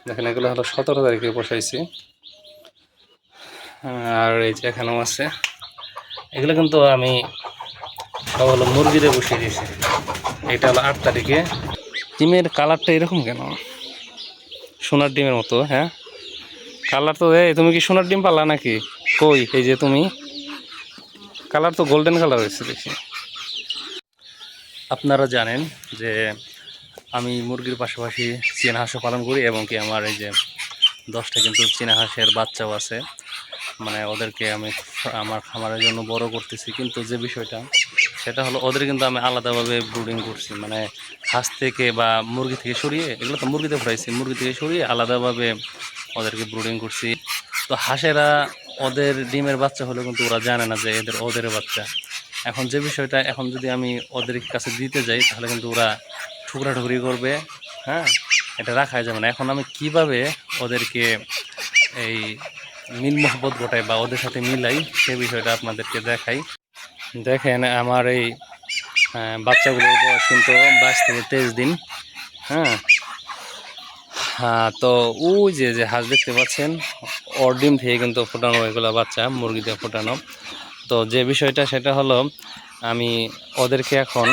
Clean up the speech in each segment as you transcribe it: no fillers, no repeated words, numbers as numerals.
দেখেন এগুলো হলো 17 তারিখে বসাইছি। আর এই যে এখানেও আছে, এগুলো কিন্তু আমি সব হলো মুরগিদের বসিয়ে দিয়েছি। এটা হলো 8 তারিখে। ডিমের কালারটা এরকম কেন? সোনার ডিমের মতো। হ্যাঁ, কালার তো তুমি কি সোনার ডিম পালা নাকি? কই এই যে তুমি, কালার তো গোল্ডেন কালার হয়েছে দেখি। আপনারা জানেন যে আমি মুরগির পাশাপাশি চীনা হাঁসও পালন করি, এবং কি আমার এই যে 10টা কিন্তু চীনা হাঁসের বাচ্চাও আছে। মানে ওদেরকে আমি আমার খামারের জন্য বড় করতেছি, কিন্তু যে বিষয়টা সেটা হলো ওদের কিন্তু আমি আলাদাভাবে ব্রুডিং করছি। মানে হাঁস থেকে বা মুরগি থেকে সরিয়ে, এগুলো তো মুরগিতে ফ্রাইছি, মুরগি থেকে সরিয়ে আলাদাভাবে ওদেরকে ব্রুডিং করছি। তো হাঁসেরা ওদের ডিমের বাচ্চা হলেও কিন্তু ওরা জানে না যে ওদের বাচ্চা। এখন যে বিষয়টা, এখন যদি আমি ওদের কাছে দিতে যাই তাহলে কিন্তু ওরা ঠুকরাঠুকরি করবে। হ্যাঁ, এটা রাখা যাবে না। এখন আমি কিভাবে ওদেরকে এই মিল মহব্বত ঘটাই বা ওদের সাথে মিলাই, সে বিষয়টা আপনাদেরকে দেখাই। দেখেন আমার এই বাচ্চাগুলোর বয়স কিন্তু 22 থেকে 23 দিন। হ্যাঁ, তো ওই যে হাঁস দেখতে পাচ্ছেন, ওর ডিম থেকে কিন্তু ফোটানো এগুলো বাচ্চা, মুরগি দিয়ে ফোটানো। তো যে বিষয়টা সেটা হলো, আমি ওদেরকে এখন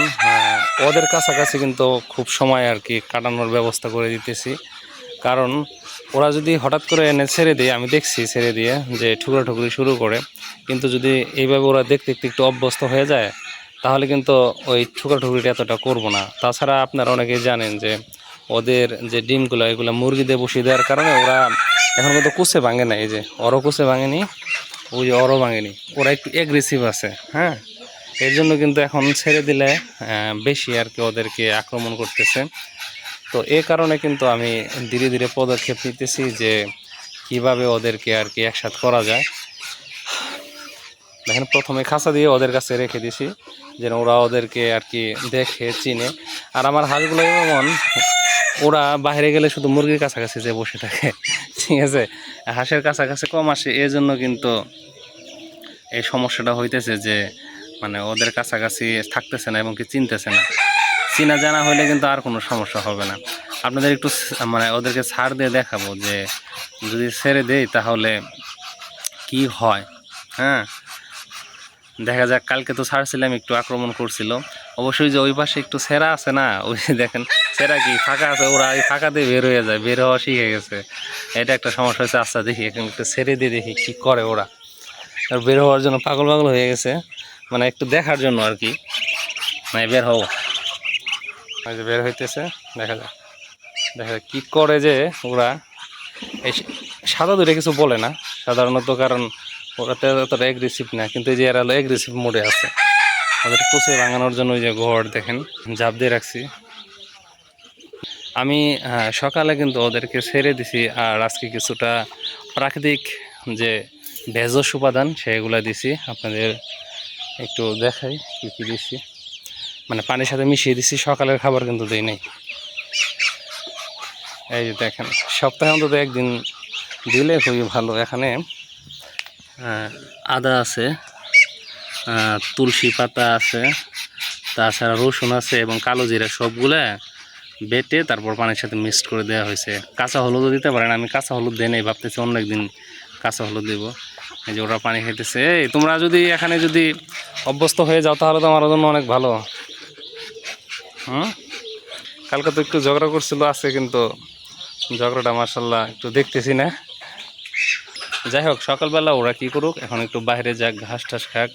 ওদের কাছাকাছি কিন্তু খুব সময় আর কি কাটানোর ব্যবস্থা করে দিতেছি। কারণ ওরা যদি হঠাৎ করে এনে ছেড়ে দিয়ে, আমি দেখছি ছেড়ে দিয়ে যে ঠুকরাঠুকরি শুরু করে, কিন্তু যদি এইভাবে ওরা দেখতে দেখতে একটু অভ্যস্ত হয়ে যায় তাহলে কিন্তু ওই ঠুকরাঠুকরিটা এতটা করবো না। তাছাড়া আপনারা অনেকেই জানেন যে ওদের যে ডিমগুলো এগুলো মুরগিদের বসিয়ে দেওয়ার কারণে ওরা এখন কিন্তু কুচে ভাঙে না। এই যে ওরও কুচে ভাঙেনি, ওই যে ওরও ভাঙেনি, ওরা একটু অ্যাগ্রেসিভ আছে। হ্যাঁ, এর জন্য কিন্তু এখন ছেড়ে দিলে বেশি আর কি ওদেরকে আক্রমণ করতেছে। তো এই কারণে কিন্তু আমি ধীরে ধীরে পদক্ষেপ নিতেছি যে কিভাবে ওদেরকে আর কি একসাথে করা যায়। দেখেন প্রথমে খাঁচা দিয়ে ওদের কাছে রেখে দিছি যেন ওরা ওদেরকে আর কি দেখে চিনে। আর আমার হাঁসগুলো এমন, ওরা বাইরে গেলে শুধু মুরগির কাছাকাছি যে বসে থাকে, ঠিক আছে, হাঁসের কাছাকাছি কম আসে। এই জন্য কিন্তু এই সমস্যাটা হইতেছে যে মানে ওদের কাছাকাছি থাকতেছে না এবং কি চিনতেছে না। চিনা জানা হইলে কিন্তু আর কোনো সমস্যা হবে না। আপনাদের একটু মানে ওদেরকে ছাড় দিয়ে দেখাবো যে যদি ছেড়ে দেই তাহলে কি হয়। হ্যাঁ, দেখা যাক। কালকে তো ছাড়ছিলাম, একটু আক্রমণ করছিল। অবশ্যই যে ওই পাশে একটু ছেঁড়া আছে না, ওই দেখেন ছেঁড়া কি ফাঁকা আছে, ওরা এই ফাঁকা দিয়ে বের হয়ে যায়, বের হওয়া শিখে গেছে। এটা একটা সমস্যা হচ্ছে। আচ্ছা দেখি এখন একটু ছেড়ে দিয়ে দেখি কি করে ওরা। আর বের হওয়ার জন্য পাগল পাগল হয়ে গেছে, মানে একটু দেখার জন্য আর কি। মানে বের হও, যে বের হইতেছে, দেখা যাক দেখা যাক কী করে যে ওরা। এই সাদা দুটো কিছু বলে না সাধারণত, কারণ ওরা তো অতটা অ্যাগ্রেসিভ না, কিন্তু এই যে এরা অ্যাগ্রেসিভ মোডে আছে। ওদের কুচে ভাঙানোর জন্য ওই যে ঘর দেখেন জাপ দিয়ে রাখছি আমি। সকালে কিন্তু ওদেরকে ছেড়ে দিছি, আর আজকে কিছুটা প্রাকৃতিক যে ভেষজ উপাদান সেগুলো দিছি। আপনাদের একটু দেখাই কী কী দিছি, মানে পানির সাথে মিশিয়ে দিছি। সকালের খাবার কিন্তু দিই নাই। এই যে দেখেন, সপ্তাহে অন্তত একদিন দিলে খুবই ভালো। এখানে আদা আছে, তুলসী পাতা আছে, তাছাড়া রসুন আছে এবং কালো জিরা, সবগুলো বেটে তারপর পানির সাথে মিক্সড করে দেওয়া হয়েছে। কাঁচা হলুদও দিতে পারেন, আমি কাঁচা হলুদ দিই নাই, ভাবতেছি অন্য একদিন কাঁচা হলুদ দেবো। এই যে ওরা পানি খাইতেছে। এই তোমরা যদি এখানে যদি অভ্যস্ত হয়ে যাও তাহলে তো আমার জন্য অনেক ভালো। কালকে তো একটু ঝগড়া করছিল, আছে কিন্তু ঝগড়াটা মার্শাল্লাহ একটু দেখতেছি না। যাই হোক, সকালবেলা ওরা কি করুক, এখন একটু বাইরে যাক, ঘাস টাস খাক।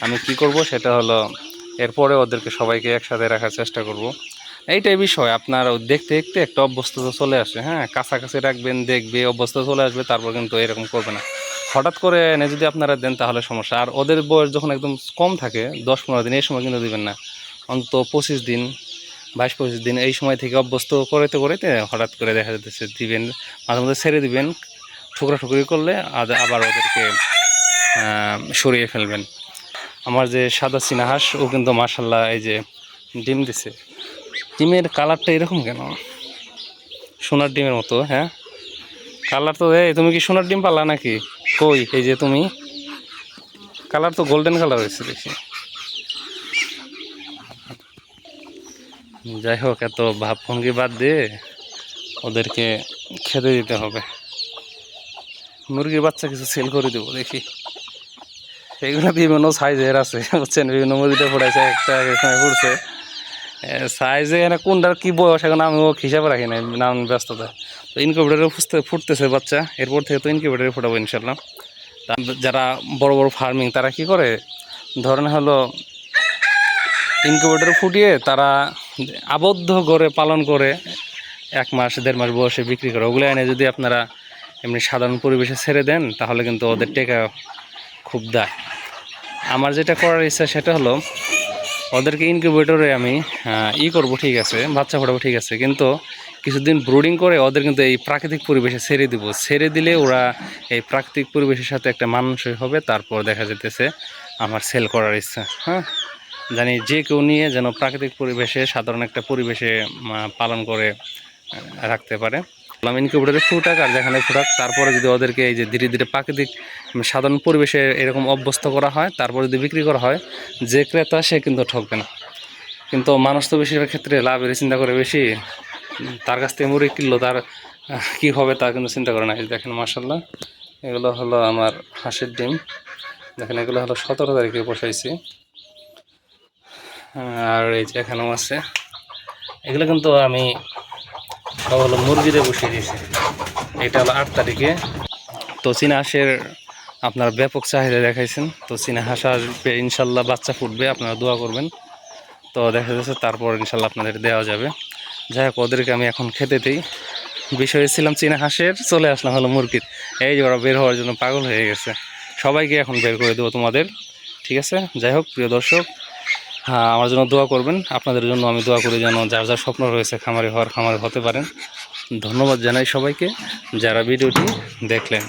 আমি কি করব সেটা হলো এরপরে ওদেরকে সবাইকে একসাথে রাখার চেষ্টা করব। এইটাই বিষয়, আপনার দেখতে দেখতে একটা অভ্যস্ততা চলে আসে। হ্যাঁ, কাছাকাছি রাখবেন, দেখবে অভ্যস্ত চলে আসবে, তারপর কিন্তু এরকম করবে না। হঠাৎ করে এনে যদি আপনারা দেন তাহলে সমস্যা। আর ওদের বয়স যখন একদম কম থাকে, 10-15 দিন, এই সময় কিন্তু দিবেন না। অন্তত 25 দিন, 22-25 দিন এই সময় থেকে অভ্যস্ত করতে করতে হঠাৎ করে দেখা যাচ্ছে দিবেন, মাঝে মধ্যে ছেড়ে দিবেন। ঠুকরি করলে আবার ওদেরকে সরিয়ে ফেলবেন। আমার যে সাদা চীনা হাঁস, ও কিন্তু মাশাল্লাহ এই যে ডিম দিছে। ডিমের কালারটা এরকম কেন? সোনার ডিমের মতো। হ্যাঁ, কালার তো তুমি কি সোনার ডিম পালা নাকি? কই এই যে তুমি, কালার তো গোল্ডেন কালার হয়েছে দেখি। যাই হোক, এত ভাবভঙ্গি বাদ দিয়ে ওদেরকে খেতে দিতে হবে। মুরগির বাচ্চা কিছু সেল করে দেবো দেখি। এগুলো বিভিন্ন সাইজের আছে বুঝছেন, বিভিন্ন মুরগিতে পড়েছে, একটা এখানে পড়ছে সাইজে, এখানে কোনটার কী বয়স এখন আমিও হিসাবে রাখি নাই, নাম ব্যস্ততা। তো ইনকিউবেটরে ফুটতেছে বাচ্চা, এরপর থেকে তো ইনকিউবেটরে ফোটাবো ইনশাল্লাহ। যারা বড় বড় ফার্মিং তারা কি করে, ধরেন হলো ইনকিউবেটরে ফুটিয়ে তারা আবদ্ধ করে পালন করে 1 মাস 1.5 মাস বয়সে বিক্রি করে। ওগুলো এনে যদি আপনারা এমনি সাধারণ পরিবেশে ছেড়ে দেন তাহলে কিন্তু ওদের টেকা খুব দেয়। আমার যেটা করার ইচ্ছা সেটা হলো ওদেরকে ইনকিউবেটরে আমি করবো, ঠিক আছে, বাচ্চা ফোটাবো, ঠিক আছে, কিন্তু কিছুদিন ব্রুডিং করে ওদের কিন্তু এই প্রাকৃতিক পরিবেশে ছেড়ে দিব। ছেড়ে দিলে ওরা এই প্রাকৃতিক পরিবেশের সাথে একটা মানানসই হবে। তারপর দেখা যেতেছে আমার সেল করার ইচ্ছা। হ্যাঁ, জানি যে কেউ নিয়ে যেন প্রাকৃতিক পরিবেশে, সাধারণ একটা পরিবেশে পালন করে রাখতে পারে। ইনকিউবেটরে ফুটাক আর যেখানে ফুটাক, তারপরে যদি ওদেরকে এই যে ধীরে ধীরে প্রাকৃতিক সাধারণ পরিবেশে এরকম অভ্যস্ত করা হয়, তারপর যদি বিক্রি করা হয়, যে ক্রেতা সে কিন্তু ঠকবে না। কিন্তু মানুষ তো বেশিরভাগ ক্ষেত্রে লাভের চিন্তা করে বেশি, তার কাছ থেকে মুরগি কিনলো তার কি হবে তা কিন্তু চিন্তা করে না। দেখেন মাশাআল্লাহ, এগুলো হলো আমার হাঁসের ডিম। দেখেন এগুলো হলো 17 তারিখে বসাইছি, আর এই যে এখানেও আছে। এগুলো কিন্তু আমি সব হলো মুরগিতে বসিয়ে দিয়েছি। এটা হলো 8 তারিখে। তো চীনা হাঁসের আপনার ব্যাপক চাহিদা দেখাইছেন। তো চীনা হাঁস আসবে ইনশাল্লাহ, বাচ্চা ফুটবে, আপনারা দোয়া করবেন। তো দেখা যাচ্ছে তারপর ইনশাল্লাহ আপনাদের দেওয়া যাবে। যাই হোক, ওদেরকে আমি এখন খেতে দিই। বিষয়ে ছিলাম চীনা হাঁসের, চলে আসলাম হলো মুরগির। এই যে ওরা বের হওয়ার জন্য পাগল হয়ে গেছে, সবাইকে এখন বের করে দেবো তোমাদের, ঠিক আছে। যাই হোক প্রিয় দর্শক, হ্যাঁ, আমার জন্য দোয়া করবেন। আপনাদের জন্য আমি দোয়া করি যেন যার যার স্বপ্ন রয়েছে খামারি হওয়ার, খামারি হতে পারেন। ধন্যবাদ জানাই সবাইকে যারা ভিডিওটি দেখলেন।